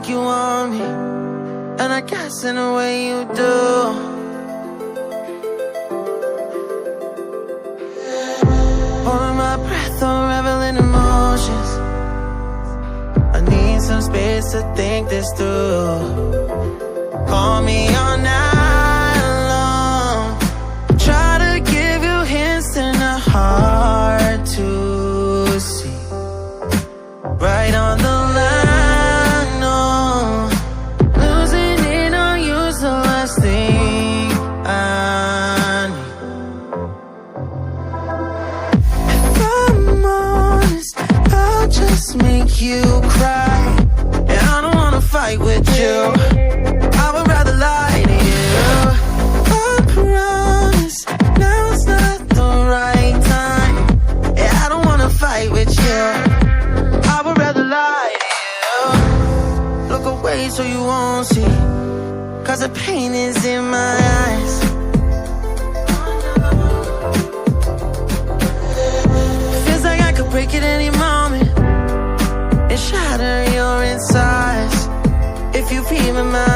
like you want me, and I guess in a way you do. Holding my breath, unraveling emotions. I need some space to think this through. Call me all night long. Try to give you hints and a hard to see. Right on the line, no. Losing it on you's the last thing I need. If I'm honest, I'll just make you cry. And I don't wanna fight with you, I would rather lie to you. I promise, now's not the right time. Yeah, I don't wanna fight with you, I would rather lie to you. Look away so you won't see, 'cause the pain is in my eyes. Feels like I could break at any moment and shatter your insides. If you feel my mind,